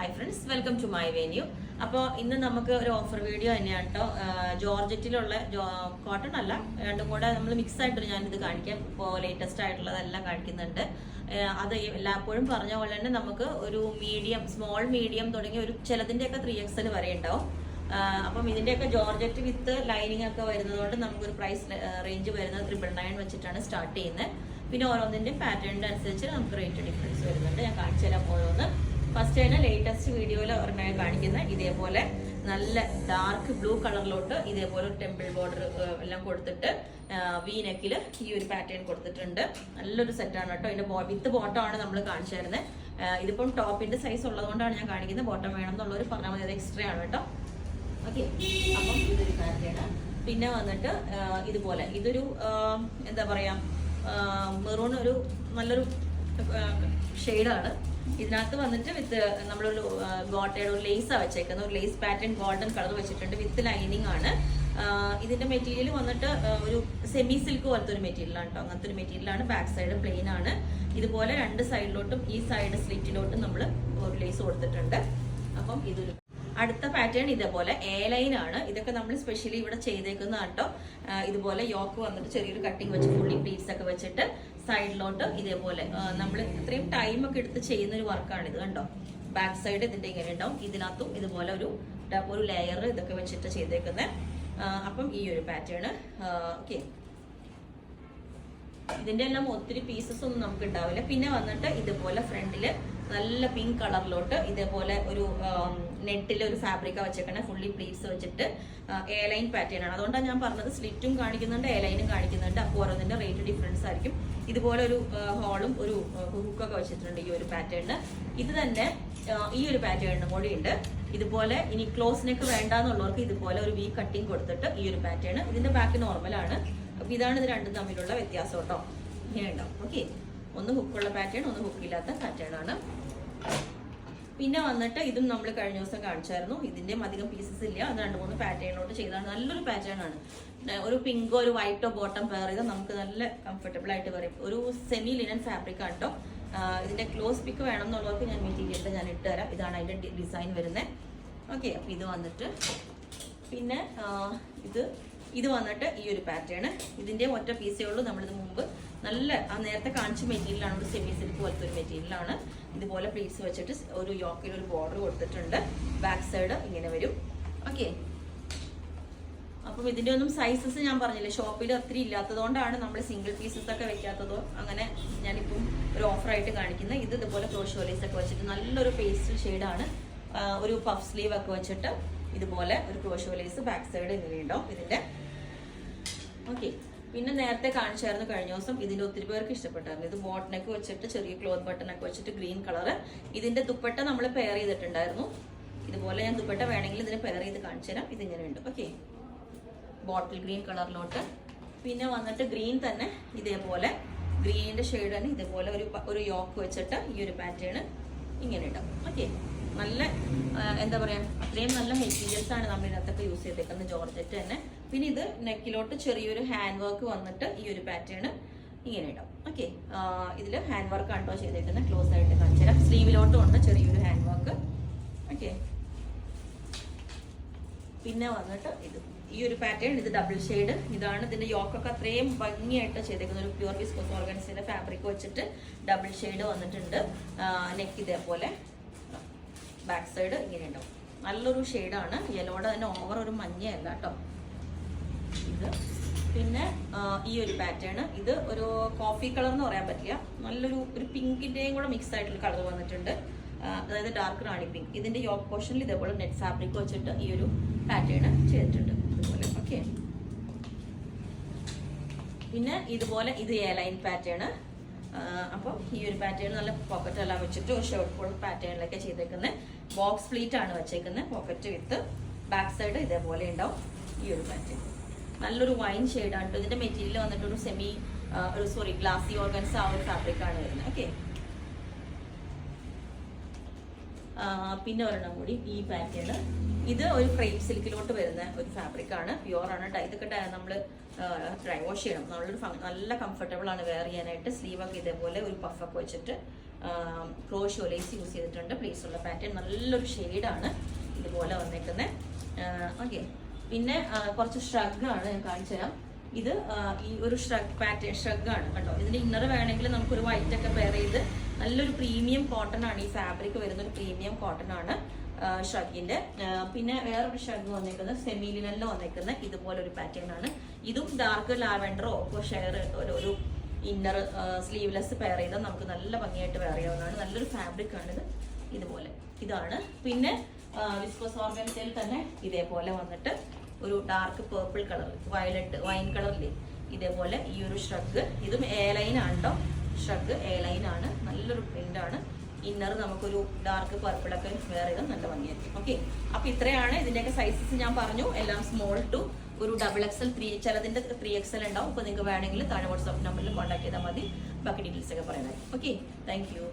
Hi friends, welcome to my venue. അപ്പോൾ ഇന്ന് നമുക്ക് ഒരു ഓഫർ വീഡിയോ തന്നെയാണ് കേട്ടോ. ജോർജറ്റിലുള്ള കോട്ടൺ അല്ല, രണ്ടും കൂടെ നമ്മൾ മിക്സ് ആയിട്ട് ഞാനിത് കാണിക്കാം. ഇപ്പോൾ ലേറ്റസ്റ്റ് ആയിട്ടുള്ളതെല്ലാം കാണിക്കുന്നുണ്ട്. അത് എല്ലായ്പ്പോഴും പറഞ്ഞ പോലെ തന്നെ നമുക്ക് ഒരു മീഡിയം, സ്മോൾ മീഡിയം തുടങ്ങി ഒരു ചിലതിൻ്റെയൊക്കെ 3XL വരെ ഉണ്ടാവും. അപ്പം ഇതിൻ്റെയൊക്കെ ജോർജറ്റ് വിത്ത് ലൈനിങ് ഒക്കെ വരുന്നതുകൊണ്ട് നമുക്കൊരു പ്രൈസ് റേഞ്ച് വരുന്നത് 999 വെച്ചിട്ടാണ് സ്റ്റാർട്ട് ചെയ്യുന്നത്. പിന്നെ ഓരോന്നിൻ്റെ പാറ്റേണിൻ്റെ അനുസരിച്ച് നമുക്ക് റേറ്റ് ഡിഫറൻസ് വരുന്നുണ്ട്. ഞാൻ കാണിച്ചു തരാം ഓരോന്ന്. ഫസ്റ്റ് തന്നെ ലേറ്റസ്റ്റ് വീഡിയോയിൽ ഒരെണ്ണം കാണിക്കുന്ന ഇതേപോലെ നല്ല ഡാർക്ക് ബ്ലൂ കളറിലോട്ട് ഇതേപോലെ ഒരു ടെമ്പിൾ ബോർഡർ എല്ലാം കൊടുത്തിട്ട് വീനെക്കിൽ ഈ ഒരു പാറ്റേൺ കൊടുത്തിട്ടുണ്ട്. നല്ലൊരു സെറ്റാണ് കേട്ടോ. ഇതിന്റെ വിത്ത് ബോട്ടം ആണ് നമ്മൾ കാണിച്ചു തരുന്നത്. ഇതിപ്പം ടോപ്പിന്റെ സൈസ് ഉള്ളതുകൊണ്ടാണ് ഞാൻ കാണിക്കുന്നത്. ബോട്ടം വേണം എന്നുള്ളവർ പറഞ്ഞാൽ മതി, അത് എക്സ്ട്രാ ആണ് കേട്ടോ. ഓക്കെ, അപ്പം ഇതൊരു പാറ്റേൺ. പിന്നെ വന്നിട്ട് ഇതുപോലെ ഇതൊരു എന്താ പറയാ, മെറൂൺ ഒരു നല്ലൊരു ഷെയ്ഡാണ്. ഇതിനകത്ത് വന്നിട്ട് വിത്ത് നമ്മളൊരു ഗോട്ടയുടെ ഒരു ലേസാണ് വെച്ചേക്കുന്നത്. ഒരു ലേസ് പാറ്റേൺ ഗോൾഡൻ കളർ വെച്ചിട്ടുണ്ട്. വിത്ത് ലൈനിങ് ആണ്. ഇതിന്റെ മെറ്റീരിയൽ വന്നിട്ട് ഒരു സെമി സിൽക്ക് പോലത്തെ ഒരു മെറ്റീരിയലാണ് കേട്ടോ. അങ്ങനത്തെ ഒരു മെറ്റീരിയലാണ്. ബാക്ക് സൈഡ് പ്ലെയിൻ ആണ്. ഇതുപോലെ രണ്ട് സൈഡിലോട്ടും ഈ സൈഡ് സ്ലിറ്റിലോട്ടും നമ്മൾ ഒരു ലേസ് കൊടുത്തിട്ടുണ്ട്. അപ്പം ഇതൊരു അടുത്ത പാറ്റേൺ ഇതേപോലെ എ ലൈൻ ആണ്. ഇതൊക്കെ നമ്മൾ സ്പെഷ്യലി ഇവിടെ ചെയ്തേക്കുന്ന കേട്ടോ. ഇതുപോലെ യോക്ക് വന്നിട്ട് ചെറിയൊരു കട്ടിങ് വെച്ച് ഫുള്ളി പ്ലീറ്റ്സ് ഒക്കെ വെച്ചിട്ട് സൈഡിലോട്ട് ഇതേപോലെ നമ്മൾ ഇത്രയും ടൈം ഒക്കെ എടുത്ത് ചെയ്യുന്ന ഒരു വർക്കാണ് ഇത് കണ്ടോ. ബാക്ക് സൈഡ് ഇതിന്റെ ഇങ്ങനെ ഉണ്ടാവും. ഇതിനകത്തും ഇതുപോലെ ഒരു ലെയർ ഇതൊക്കെ വെച്ചിട്ട് ചെയ്തേക്കുന്നത്. അപ്പം ഈ ഒരു പാറ്റേൺ. ഓക്കെ, ഇതിന്റെ എല്ലാം ഒത്തിരി പീസസ് ഒന്നും നമുക്ക് ഉണ്ടാവില്ല. പിന്നെ വന്നിട്ട് ഇതുപോലെ ഫ്രണ്ടില് നല്ല പിങ്ക് കളറിലോട്ട് ഇതേപോലെ ഒരു നെറ്റിൽ ഒരു ഫാബ്രിക്ക വെച്ചേക്കണേ. ഫുള്ളി പ്ലീറ്റ്സ് വെച്ചിട്ട് എ ലൈൻ പാറ്റേൺ ആണ്. അതുകൊണ്ടാണ് ഞാൻ പറഞ്ഞത് സ്ലിറ്റും കാണിക്കുന്നുണ്ട്, എ ലൈനും കാണിക്കുന്നുണ്ട്. അപ്പോൾ ഓരോന്നിന്റെ റേറ്റ് ഡിഫറൻസ് ആയിരിക്കും. ഇതുപോലെ ഒരു ഹോളും ഒരു ഹുക്കൊക്കെ വെച്ചിട്ടുണ്ട് ഈ ഒരു പാറ്റേണിന്. ഇത് തന്നെ ഈ ഒരു പാറ്റേണിനും കൂടി ഉണ്ട്. ഇതുപോലെ ഇനി ക്ലോസ് നെക്ക് വേണ്ടാന്നുള്ളവർക്ക് ഇതുപോലെ ഒരു വി കട്ടിങ് കൊടുത്തിട്ട് ഈ ഒരു പാറ്റേൺ. ഇതിന്റെ ബാക്ക് നോർമലാണ്. അപ്പൊ ഇതാണ് ഇത് രണ്ടും തമ്മിലുള്ള വ്യത്യാസം കേട്ടോ. ഇങ്ങനെ ഉണ്ടാവും. ഓക്കെ, ഒന്ന് ഹുക്കുള്ള പാറ്റേൺ, ഒന്ന് ഹുക്കില്ലാത്ത പാറ്റേൺ ആണ്. പിന്നെ വന്നിട്ട് ഇതും നമ്മൾ കഴിഞ്ഞ ദിവസം കാണിച്ചായിരുന്നു. ഇതിന്റെയും അധികം പീസസ് ഇല്ല. അത് 2-3 പാറ്റേണിലോട്ട് ചെയ്താണ്. നല്ലൊരു പാറ്റേൺ ആണ്. ഒരു പിങ്കോ ഒരു വൈറ്റോ ബോട്ടം പെയർ ചെയ്താൽ നമുക്ക് നല്ല കംഫർട്ടബിൾ ആയിട്ട് വരും. ഒരു സെമി ലിനൻ ഫാബ്രിക് ആണ് കേട്ടോ. ഇതിന്റെ ക്ലോസ് പിക്ക് വേണം എന്നുള്ളവർക്ക് ഞാൻ മെറ്റീരിയലിൽ ഞാൻ ഇട്ടുതരാം. ഇതാണ് അതിന്റെ ഡിസൈൻ വരുന്നത്. ഓക്കെ, അപ്പൊ ഇത് വന്നിട്ട് പിന്നെ ഇത് വന്നിട്ട് ഈ ഒരു പാറ്റേൺ. ഇതിന്റെ ഒറ്റ പീസേ ഉള്ളൂ. നമ്മളിത് മുമ്പ് നല്ല നേരത്തെ കാണിച്ച മെറ്റീരിയലാണ്. ഒരു സെമി സിൽക്ക് പോലത്തെ ഒരു മെറ്റീരിയലാണ്. ഇതുപോലെ പ്ലീറ്റ്സ് വെച്ചിട്ട് ഒരു യോക്കിൽ ഒരു ബോർഡർ കൊടുത്തിട്ടുണ്ട്. ബാക്ക് സൈഡ് ഇങ്ങനെ വരും. ഓക്കെ, അപ്പം ഇതിന്റെ ഒന്നും സൈസസ് ഞാൻ പറഞ്ഞില്ലേ, ഷോപ്പിൽ ഒത്തിരി ഇല്ലാത്തതുകൊണ്ടാണ് നമ്മൾ സിംഗിൾ പീസസ് ഒക്കെ വെക്കാത്തതോ. അങ്ങനെ ഞാനിപ്പം ഒരു ഓഫറായിട്ട് കാണിക്കുന്നത്. ഇത് ഇതുപോലെ ക്രോഷോലീസ് ഒക്കെ വെച്ചിട്ട് നല്ലൊരു പേസ്റ്റൽ ഷെയ്ഡാണ്. ഒരു പഫ് സ്ലീവ് ഒക്കെ വെച്ചിട്ട് ഇതുപോലെ ഒരു ക്രോഷോലീസ് ബാക്ക് സൈഡ് ഇങ്ങനെ ഉണ്ടാവും ഇതിന്റെ. ഓക്കെ, പിന്നെ നേരത്തെ കാണിച്ചായിരുന്നു കഴിഞ്ഞ ദിവസം. ഇതിന്റെ ഒത്തിരി പേർക്ക് ഇഷ്ടപ്പെട്ടായിരുന്നു. ഇത് ബോട്ടനൊക്കെ വെച്ചിട്ട് ചെറിയ ക്ലോത്ത് ബട്ടണൊക്കെ വെച്ചിട്ട് ഗ്രീൻ കളറ്. ഇതിന്റെ ദുപ്പട്ട നമ്മൾ പെയർ ചെയ്തിട്ടുണ്ടായിരുന്നു. ഇതുപോലെ ഞാൻ ദുപ്പട്ട വേണമെങ്കിൽ ഇതിന് പെയർ ചെയ്ത് കാണിച്ചു തരാം. ഇതിങ്ങനെ ഉണ്ട്. ഓക്കെ, ബോട്ടിൽ ഗ്രീൻ കളറിലോട്ട്. പിന്നെ വന്നിട്ട് ഗ്രീൻ തന്നെ ഇതേപോലെ ഗ്രീനിന്റെ ഷെയ്ഡ് തന്നെ ഇതേപോലെ ഒരു യോക്ക് വെച്ചിട്ട് ഈ ഒരു പാറ്റേൺ ഇങ്ങനെ ഉണ്ടാവും. ഓക്കെ, നല്ല എന്താ പറയാ, അത്രയും നല്ല മെറ്റീരിയൽസ് ആണ് നമ്മൾ ഇതിനകത്തൊക്കെ യൂസ് ചെയ്തേക്കുന്നത്. ജോർജറ്റ് തന്നെ. പിന്നെ ഇത് നെക്കിലോട്ട് ചെറിയൊരു ഹാൻഡ് വർക്ക് വന്നിട്ട് ഈ ഒരു പാറ്റേൺ ഇങ്ങനെ ഉണ്ടാവും. ഓക്കെ, ഇതിൽ ഹാൻഡ് വർക്ക് ആണോ ചെയ്തേക്കുന്നത്. ക്ലോസ് ആയിട്ട് കാണിച്ചു തരാം. സ്ലീവിലോട്ടും ഉണ്ട് ചെറിയൊരു ഹാൻഡ് വർക്ക്. ഓക്കെ, പിന്നെ വന്നിട്ട് ഈ ഒരു പാറ്റേൺ. ഇത് ഡബിൾ ഷെയ്ഡ്. ഇതാണ് ഇതിന്റെ യോക്കൊക്കെ അത്രയും ഭംഗിയായിട്ട് ചെയ്തേക്കുന്നത്. ഒരു പ്യൂർ വിസ്കോസ് ഓർഗൻസിന്റെ ഫാബ്രിക് വെച്ചിട്ട് ഡബിൾ ഷെയ്ഡ് വന്നിട്ടുണ്ട്. നെക്ക് ഇതേപോലെ, ബാക്ക് സൈഡ് ഇങ്ങനെ ഉണ്ടാവും. നല്ലൊരു ഷെയ്ഡാണ്. യെല്ലോടെ തന്നെ ഓവർ ഒരു മഞ്ഞയല്ല കേട്ടോ ഇത്. പിന്നെ ഈ ഒരു പാറ്റേൺ. ഇത് ഒരു കോഫി കളർ എന്ന് പറയാൻ പറ്റില്ല, നല്ലൊരു പിങ്കിന്റെയും കൂടെ മിക്സ് ആയിട്ടുള്ള കളർ വന്നിട്ടുണ്ട്. അതായത് ഡാർക്ക് റാണി പിങ്ക്. ഇതിന്റെ യോക്ക് പോർഷനിൽ ഇതേപോലെ നെറ്റ് ഫാബ്രിക് വെച്ചിട്ട് ഈ ഒരു പാറ്റേൺ ചെയ്തിട്ടുണ്ട് ഇതുപോലെ. ഓക്കെ, പിന്നെ ഇതുപോലെ ഇത് എ ലൈൻ പാറ്റേൺ. അപ്പം ഈ ഒരു പാറ്റേൺ നല്ല പോക്കറ്റ് എല്ലാം വെച്ചിട്ട് ഒരു ഷർട്ട് ഫോൾ പാറ്റേണിലൊക്കെ ചെയ്തേക്കുന്നത്. ബോക്സ് പ്ലീറ്റ് ആണ് വെച്ചേക്കുന്നത്. പോക്കറ്റ് വിത്ത് ബാക്ക് സൈഡ് ഇതേപോലെ ഉണ്ടാവും ഈ ഒരു പാറ്റേൺ. നല്ലൊരു വൈൻ ഷെയ്ഡാണ്. ഇതിന്റെ മെറ്റീരിയൽ വന്നിട്ട് ഒരു ഗ്ലാസി ഓർഗൻസ് ആ ഒരു ഫാബ്രിക് ആണ് വരുന്നത്. ഓക്കെ, പിന്നെ ഒരെണ്ണം കൂടി ഈ പാറ്റേൺ. ഇത് ഒരു ക്രേപ്പ് സിൽക്കിലോട്ട് വരുന്ന ഒരു ഫാബ്രിക് ആണ്. പ്യുവർ ആണ്. ഇതൊക്കെ നമ്മൾ ഡ്രൈ വാഷ് ചെയ്യണം. നല്ല കംഫർട്ടബിൾ ആണ് വെയർ ചെയ്യാനായിട്ട്. സ്ലീവ് ഒക്കെ ഇതേപോലെ ഒരു പഫൊക്കെ വെച്ചിട്ട് ക്രോഷോ ലേസ് യൂസ് ചെയ്തിട്ടുണ്ട്. പ്ലേസ് ഉള്ള പാറ്റേൺ നല്ലൊരു ഷെയ്ഡാണ് ഇതുപോലെ വന്നേക്കുന്നത്. ഓക്കെ, പിന്നെ കുറച്ച് ഷ്രഗാണ് ഞാൻ കാണിച്ചു തരാം. ഇത് ഈ ഒരു ഷ്രഗ് പാറ്റേൺ ഷ്രഗാണ് കേട്ടോ. ഇതിന്റെ ഇന്നർ വേണമെങ്കിൽ നമുക്കൊരു വൈറ്റ് ഒക്കെ പെയർ ചെയ്ത് നല്ലൊരു പ്രീമിയം കോട്ടൺ ആണ് ഈ ഫാബ്രിക് വരുന്ന ഒരു പ്രീമിയം കോട്ടൺ ആണ് ഷ്രഗിന്റെ. പിന്നെ വേറൊരു ഷ്രഗ് വന്നേക്കുന്നത് സെമിലിനലിൽ വന്നേക്കുന്ന ഇതുപോലെ ഒരു പാറ്റേൺ ആണ്. ഇതും ഡാർക്ക് ലാവൻഡറോ ഒക്കെ ഷെയർ ഒരു ഇന്നർ സ്ലീവ്ലെസ് പെയർ ചെയ്താൽ നമുക്ക് നല്ല ഭംഗിയായിട്ട് വെയർ ചെയ്യാവുന്നതാണ്. നല്ലൊരു ഫാബ്രിക് ആണിത്. ഇതുപോലെ ഇതാണ്. പിന്നെ വിസ്കോസ് ഓർഗൻസയിൽ തന്നെ ഇതേപോലെ വന്നിട്ട് ഒരു dark purple colour, violet wine കളറിൽ ഇതേപോലെ ഈ ഒരു ഷ്രഗ്. ഇതും എ ലൈൻ ആണ് കേട്ടോ. ഷ്രഗ് എ ലൈൻ ആണ്. നല്ലൊരു പ്രിന്റ് ആണ്. ഇന്നർ നമുക്കൊരു ഡാർക്ക് പർപ്പിളൊക്കെ വെയർ ചെയ്താൽ നല്ല ഭംഗിയായിരിക്കും. ഓക്കെ, അപ്പൊ ഇത്രയാണ് ഇതിന്റെയൊക്കെ സൈസസ് ഞാൻ പറഞ്ഞു. എല്ലാം സ്മോൾ ടു ഒരു XXL 3, ചിലതിന്റെ 3XL ഉണ്ടാവും. അപ്പൊ നിങ്ങൾക്ക് വേണമെങ്കിൽ താഴെ വാട്സ്ആപ്പ് നമ്പറിൽ കോൺടാക്ട് ചെയ്താൽ മതി. ബാക്കി ഡീറ്റെയിൽസ് ഒക്കെ പറയുന്നത്. Okay, thank you.